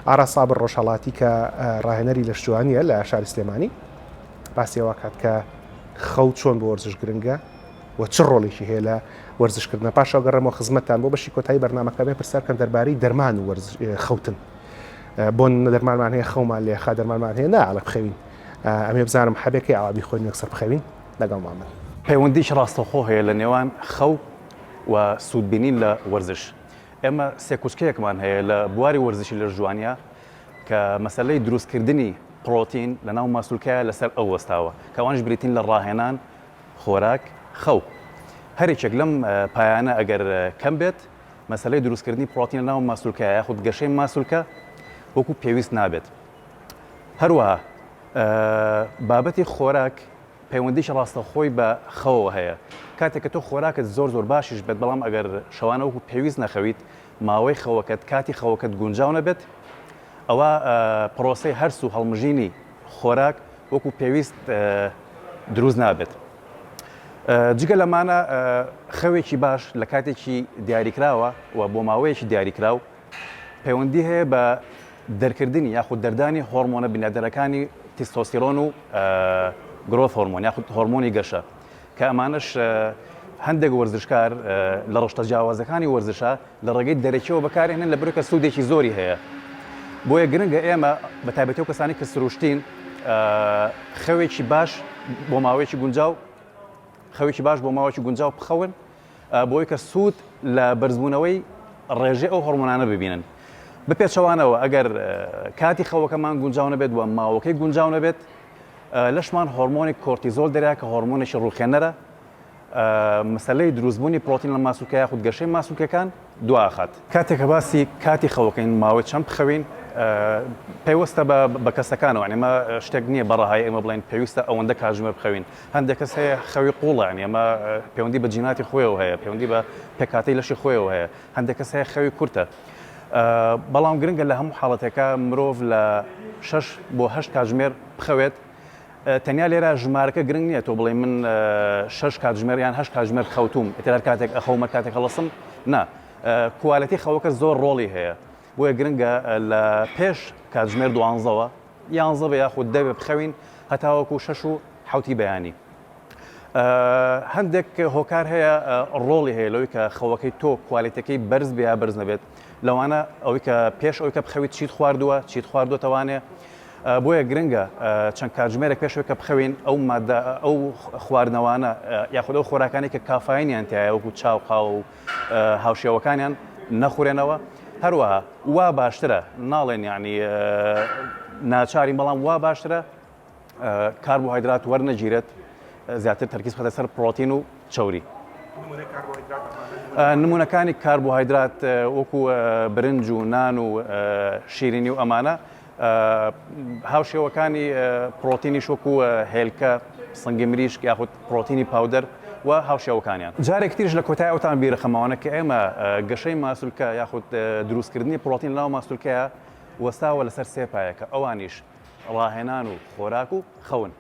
ئارا سابر ڕۆژهەڵاتی کە ڕاهێنەری لە شتوانیە لە شاری سلێمانی باسیەوە کات کە خەوت چۆن بۆ وەرزش گرنگە و چ ڕۆڵێکی هەیە لە وەرزشکردنە. پاشەوە گەڕێمەوە خزمەتتان بۆ بەشی کۆتایی بەرنامەکەمێ پرسیارکەم دەربارەی دەرمان و خەوتن. بۆ دەرمانمان هەیە خەومان لێ خا دەرمانمان هەیە ناڵە بخەوین. ئەمێ بزانم حەبێکی ئاوابی خۆین یەکسەر بخەوین لەگەڵمانە. پەیوەندیش ڕاستەوخۆ هەیە لە نێوان خەو و سوودبینین لە وەرزش. ئێمە سێ کوچکەیەکمان هەیە لە بواری وەرزشی لە ژوانیە کە مەسەلەی دروستکردنی پرۆتین لە ناو ماسوولکایە لەسەر ئەو وەستاوە کەوانش بریتین لە ڕاهێنان خۆراک خەو. هەرێکێک لەم پایانە ئەگەر کەم بێت مەسەلەی دروستکردنی پرۆتین لە ناو ماسوولکایە یاخود گەشەی ماسوولکە وەکو پێویست نابێت. هەروەها بابەتی خۆراک پەیوەندیش ڕاستەخۆی بە خەوەوە هەیە. کاتێک کە تۆ خۆراکت زۆر باشیش بێت بەڵام ئەگەر شەوانە وەکو پێویست نەخەویت ماوەی خەوەکەت کاتی خەوەکەت گونجاو نەبێت ئەوە پرۆسەی هەرس و هەڵمژینی خۆراک وەکو پێویست دروست نابێت. جگە لەمانە خەوێکی باش لە کاتێکی دیاریکراوە و بۆ ماوەیەکی دیاریکراو پەیوەندی هەیە بە دەرکردنی یاخود دەردانی هۆرمۆنە بنیادەرەکانی تیستۆستیرۆن و گرۆث هۆرمۆن یاخود هۆرمۆنی گەشە کە ئەمانش هەندێک وەرزشکار لە ڕۆژتە جیاوازەکانی وەرزشە لە ڕێگەی دەرەکیەوە بەکارهێنن لە بەرەوەی کە سوودێکی زۆری هەیە. بۆیە گرنگە ئێمە بە تایبەتی ئەو کەسانی کە سروشتین خەوێکی باش بۆ ماوەیەکی گونجاو بخەون بۆی کە سوود لە بەرزبوونەوەی ڕێژەی ئەو هۆرمۆنانە ببینن. بپێچەوانەوە ئەگەر کاتی خەوەکەمان گونجاو نەبێت و ماوەکەی گونجاو نەبێت لەشمان هۆرمۆنی کۆرتیزۆل دەریا کە هۆرمۆنێکی ڕووخێنەرە مەسەلەی دروستبوونی پرۆتین لە ماسوولکە یاخود گەشەی ماسوولکەکان دواخات. کاتێک کە باسی کاتی خەوەکەین ماوەی چەند بخەوین پێوەستە بە کەسەکانەوە ئەمە شتێک نییە بەڕەهای ئێمە بڵین پێویستە ئەوەندە کاتژمێر بخەوین. هەندێک کەس هەیە خەوی قوڵە ئەمە پەیوەندی بە جیناتی خۆیەوە هەیە پەیوەندی بە پێکاتەی لەشی خۆیەوە هەیە. هەندێک کەس هەیە خەوی کورتە. بەڵام گرنگە لە هەموو حاڵەتێکە مرۆڤ لە 6 بۆ 8 کاتژمێر بخەوێت. تەنیا لێرە ژمارەکە گرنگ نییە تۆ بڵێ من 6 کاتژمێر یان 8 کاتژمێر خەوتوم ئێتر کاتێک ئەخەومە کاتێک هەڵەسم نا کوالەتی خەوەکە زۆر ڕۆڵی هەیە. بۆیە گرنگە لە پێش کاتژمێر 12ەوە 11 بە یاخود 10 بخەوین هەتاوەکو 6 و 7 بەیانی. هەندێک هۆکار هەیە ڕۆڵی هەیە لەوەی کە خەوەکەی تۆ کوالیتەکەی بەرز بێ یا بەرز نەبێت لەوانە ئەوەی کە پێش ئەوەی کە بخەویت چیت خواردووەتەوانێ. بۆیە گرنگە چەند کاتژمێرێک پێشەوەی کە بخەوین ئەو خواردنەوانە یاخود ئەو خۆراکانی کە کافاینیان تایە وەکو چاو قاو و هاوشێوەکانیان نەخورێنەوە. هەروەها وا باشترە ناڵێن یعنی ناچاری بەڵام وا باشترە کاربۆهایدرات وەرنەگیرێت زیاتر تەرکیز بخاتە سەر پرۆتین و چەوری. نمونەکانی کاربۆهایدرات وەکو برنج و نان و شیرینی و ئەمانە هاوشێوەکانی پرۆتینیش وەکو هێلکە سەنگی مریشک یاخود پرۆتینی پاودەر و هاوشێوەکانیان. جارێک تریش لە کۆتای ئەوتان بیرەخەمەوەنە کە ئێمە گەشەی ماسوولکە یاخود دروستکردنی پرۆتین لەناو ماسوولکەیە وەستاوە لەسەر سێ پایەکە ئەوانیش ڕاهێنان و خۆراک و خەون.